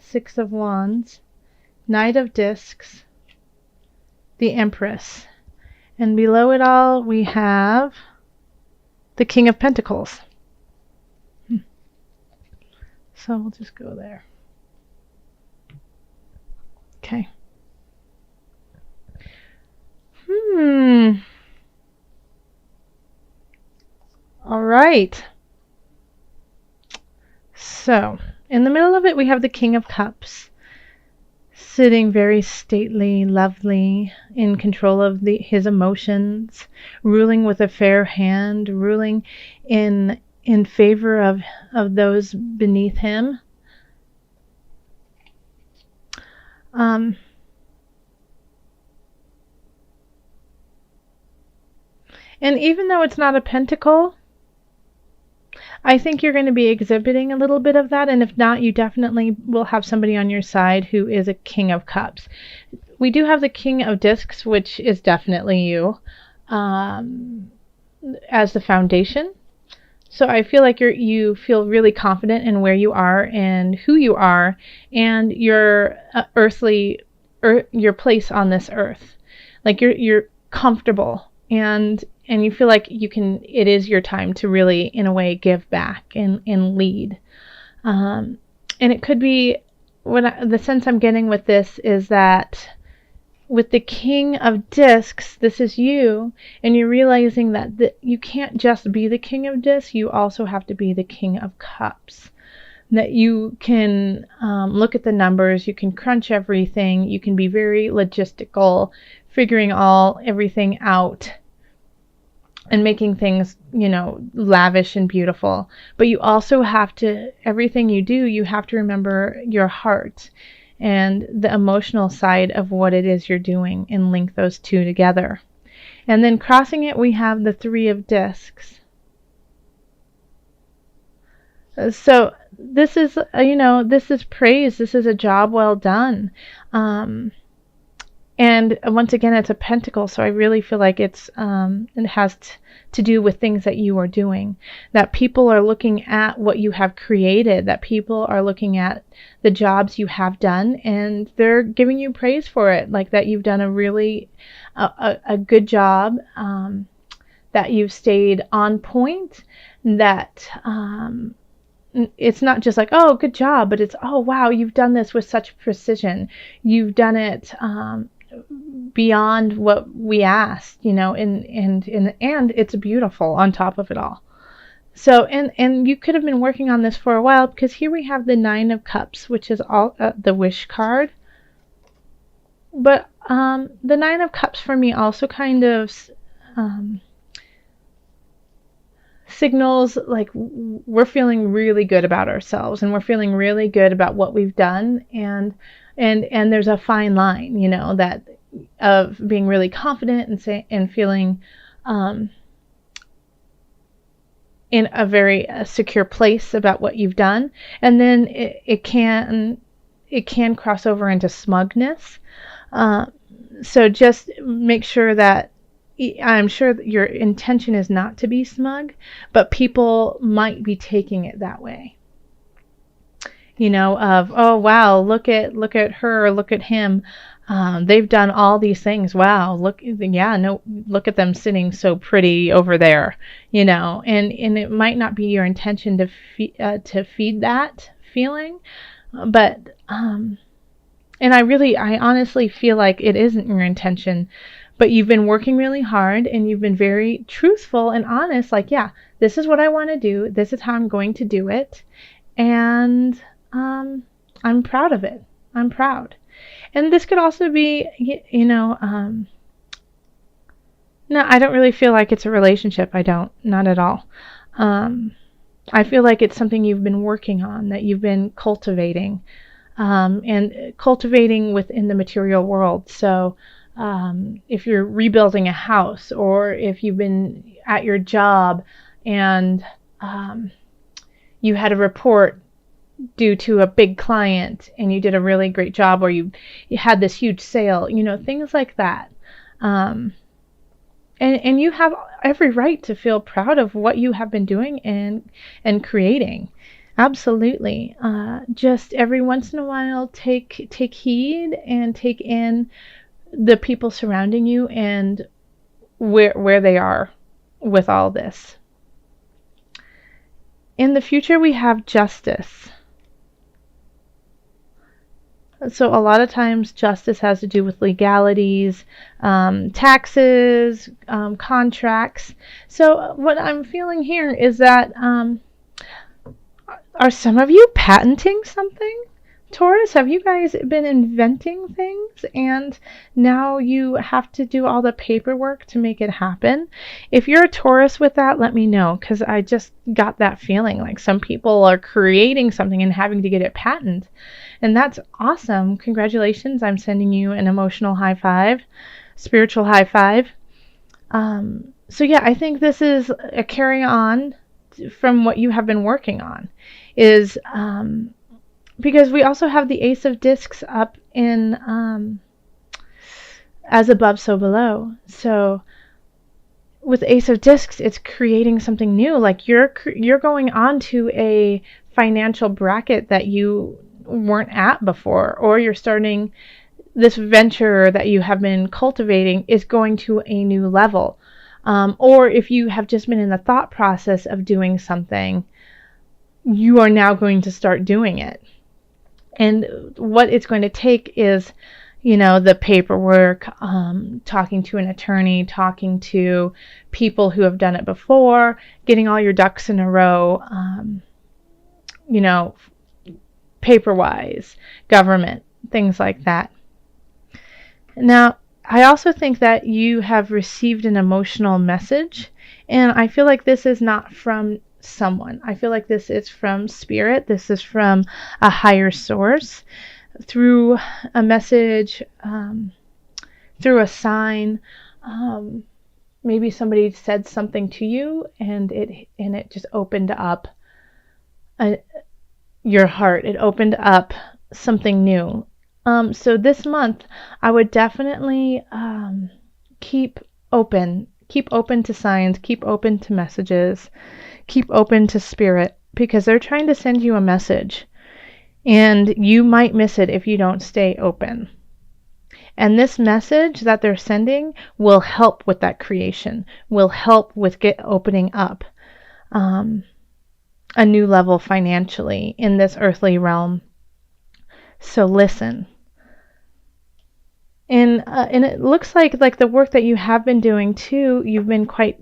Six of Wands, Knight of Discs, the Empress. And below it all, we have the King of Pentacles. So we'll just go there. Okay. All right. So, in the middle of it, we have the King of Cups, sitting very stately, lovely, in control of his emotions, ruling with a fair hand, ruling in favor of those beneath him. And even though it's not a pentacle, I think you're going to be exhibiting a little bit of that, and if not, you definitely will have somebody on your side who is a King of Cups. We do have the King of Discs, which is definitely you, as the foundation. So I feel like you feel really confident in where you are and who you are and your your place on this earth. Like you're comfortable and you feel like it is your time to really, in a way, give back and lead. And it could be, the sense I'm getting with this is that with the King of Discs, this is you, and you're realizing that you can't just be the King of Discs, you also have to be the King of Cups. That you can look at the numbers, you can crunch everything, you can be very logistical, figuring everything out, and making things, lavish and beautiful. But you also have to, everything you do, you have to remember your heart and the emotional side of what it is you're doing and link those two together. And then crossing it, we have the Three of Discs. So this is, this is praise. This is a job well done. And once again, it's a pentacle, so I really feel like it has to do with things that you are doing, that people are looking at what you have created, that people are looking at the jobs you have done, and they're giving you praise for it, like that you've done a really a good job, that you've stayed on point, that it's not just like, oh, good job, but it's, oh, wow, you've done this with such precision. You've done it beyond what we asked, and it's beautiful on top of it all. So, and you could have been working on this for a while, because here we have the Nine of Cups, which is all the wish card. But the Nine of Cups for me also kind of signals like we're feeling really good about ourselves, and we're feeling really good about what we've done, and there's a fine line, that of being really confident and feeling in a very secure place about what you've done, and then it can cross over into smugness. So just make sure that, I'm sure that your intention is not to be smug, but people might be taking it that way. Of, oh wow, look at her, look at him. They've done all these things. Wow, look at them sitting so pretty over there. And it might not be your intention to feed that feeling, but and I honestly feel like it isn't your intention. But you've been working really hard, and you've been very truthful and honest. Like, yeah, this is what I want to do. This is how I'm going to do it. And I'm proud of it. I'm proud. And this could also be, no, I don't really feel like it's a relationship. I don't. Not at all. I feel like it's something you've been working on, that you've been cultivating, and cultivating within the material world. So, if you're rebuilding a house, or if you've been at your job and you had a report due to a big client and you did a really great job, or you had this huge sale, things like that. And you have every right to feel proud of what you have been doing and creating. Absolutely. Just every once in a while, take heed and take in the people surrounding you and where they are with all this. In the future, we have justice. So a lot of times justice has to do with legalities, taxes, contracts. So what I'm feeling here is that are some of you patenting something? Taurus, have you guys been inventing things and now you have to do all the paperwork to make it happen? If you're a Taurus with that, let me know, because I just got that feeling like some people are creating something and having to get it patented. And that's awesome. Congratulations. I'm sending you an emotional high five, spiritual high five. So yeah, I think this is a carry on from what you have been working on, is because we also have the Ace of Discs up in as above, so below. So with Ace of Discs, it's creating something new. Like you're going on to a financial bracket that you weren't at before, or you're starting this venture that you have been cultivating is going to a new level. Or if you have just been in the thought process of doing something, you are now going to start doing it. And what it's going to take is, the paperwork, talking to an attorney, talking to people who have done it before, getting all your ducks in a row, paper-wise, government, things like that. Now, I also think that you have received an emotional message, and I feel like this is not from someone. I feel like this is from spirit. This is from a higher source through a message, through a sign. Maybe somebody said something to you and it just opened up your heart. It opened up something new. So this month, I would definitely keep open to signs, keep open to messages, keep open to spirit, because they're trying to send you a message, and you might miss it if you don't stay open. And this message that they're sending will help with that creation, will help with opening up a new level financially in this earthly realm. So listen. And it looks like the work that you have been doing too, you've been quite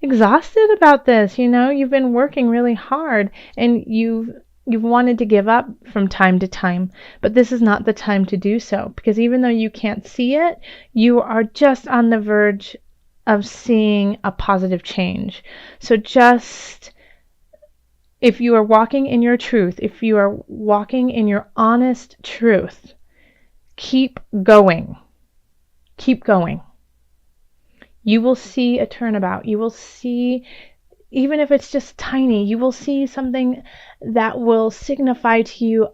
exhausted about this. You've been working really hard, and you've wanted to give up from time to time, but this is not the time to do so, because even though you can't see it, you are just on the verge of seeing a positive change. So just, if you are walking in your truth, if you are walking in your honest truth, keep going. Keep going. You will see a turnabout. You will see, even if it's just tiny, you will see something that will signify to you,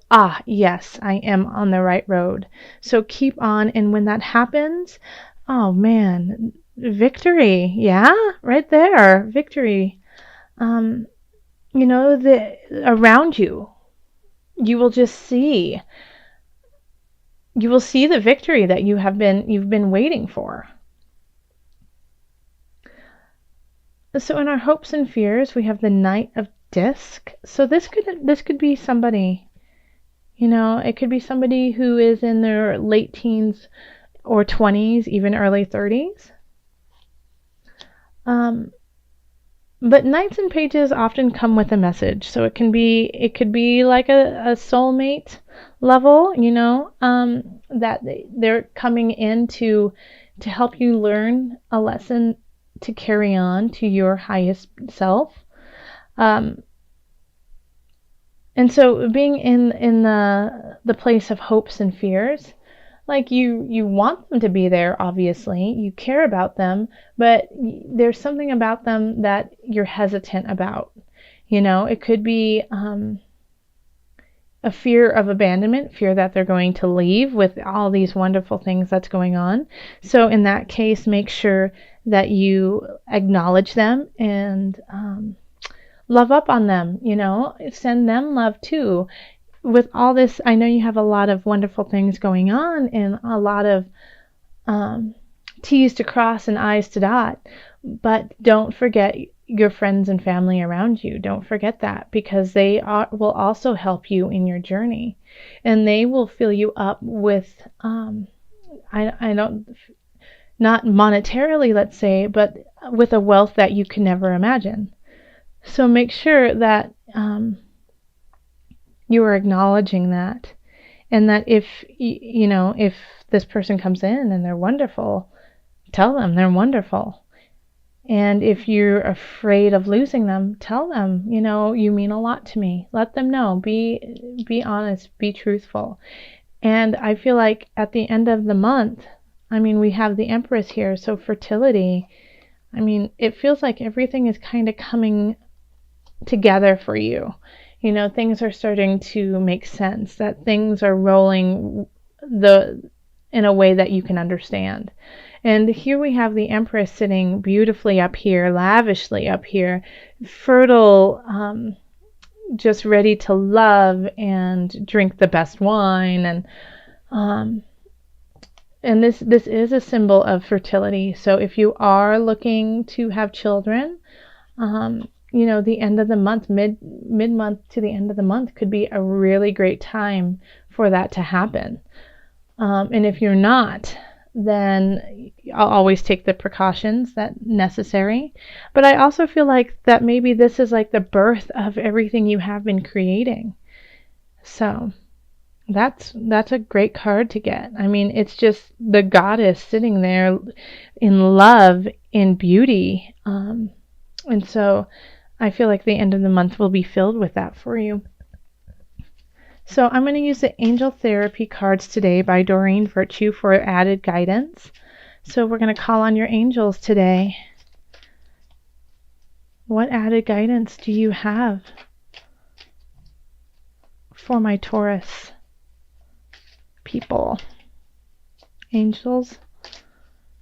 yes, I am on the right road. So keep on. And when that happens, oh man, victory. Yeah, right there. Victory. Around you, you will just see. You will see the victory that you've been waiting for. So in our hopes and fears, we have the Knight of Disc. So this could be somebody, it could be somebody who is in their late teens or 20s, even early 30s. But Knights and Pages often come with a message. So it could be like a soulmate level, that they're coming in to help you learn a lesson to carry on to your highest self. And so being in the place of hopes and fears, like you want them to be there, obviously, you care about them, but there's something about them that you're hesitant about. It could be a fear of abandonment, fear that they're going to leave with all these wonderful things that's going on. So in that case, make sure that you acknowledge them and love up on them, send them love too. With all this, I know you have a lot of wonderful things going on and a lot of T's to cross and I's to dot, but don't forget your friends and family around you. Don't forget that, because they will also help you in your journey, and they will fill you up with I don't, not monetarily, let's say, but with a wealth that you can never imagine. So make sure that you are acknowledging that, and that if this person comes in and they're wonderful, tell them they're wonderful. And if you're afraid of losing them, tell them, you mean a lot to me. Let them know. Be honest, be truthful. And I feel like at the end of the month, we have the Empress here, so fertility, it feels like everything is kind of coming together for you. Things are starting to make sense, that things are rolling in a way that you can understand. And here we have the Empress sitting beautifully up here, lavishly up here, fertile, just ready to love and drink the best wine. And this is a symbol of fertility. So if you are looking to have children, the end of the month, mid-month to the end of the month could be a really great time for that to happen. And if you're not, then I'll always take the precautions that necessary. But I also feel like that maybe this is like the birth of everything you have been creating. So that's a great card to get. It's just the goddess sitting there in love, in beauty. And so I feel like the end of the month will be filled with that for you. So I'm going to use the Angel Therapy cards today by Doreen Virtue for added guidance. So we're going to call on your angels today. What added guidance do you have for my Taurus people? Angels,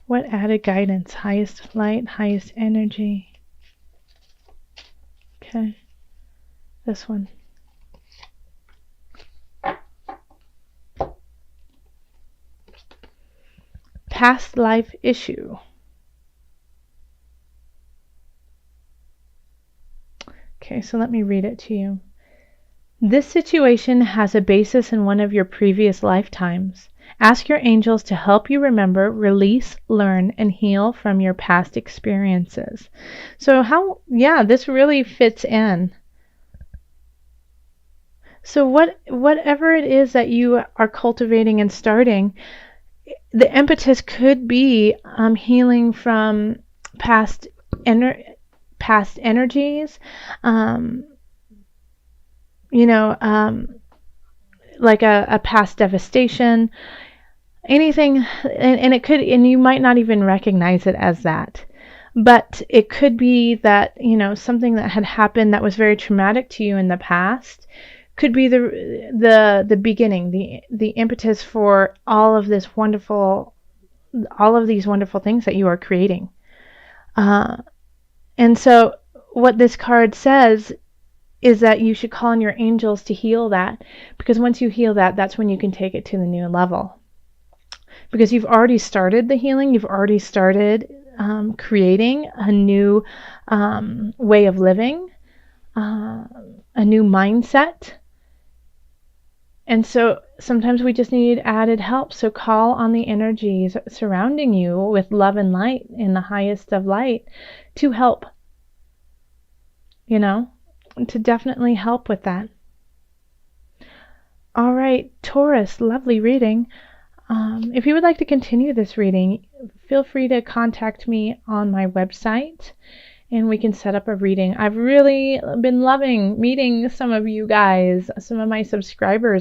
what added guidance? Highest light, highest energy. Okay, this one. Past life issue. Okay, so let me read it to you. This situation has a basis in one of your previous lifetimes. Ask your angels to help you remember, release, learn, and heal from your past experiences. So this really fits in. So whatever it is that you are cultivating and starting, the impetus could be healing from past energies, like a past devastation, anything, and it could, and you might not even recognize it as that, but it could be that something that had happened that was very traumatic to you in the past could be the beginning, the impetus for all of these wonderful things that you are creating. And so what this card says is that you should call on your angels to heal that, because once you heal that, that's when you can take it to the new level. Because you've already started the healing, you've already started creating a new way of living, a new mindset. And so sometimes we just need added help. So call on the energies surrounding you with love and light in the highest of light to help, to definitely help with that. All right, Taurus, lovely reading. If you would like to continue this reading, feel free to contact me on my website and we can set up a reading. I've really been loving meeting some of you guys, some of my subscribers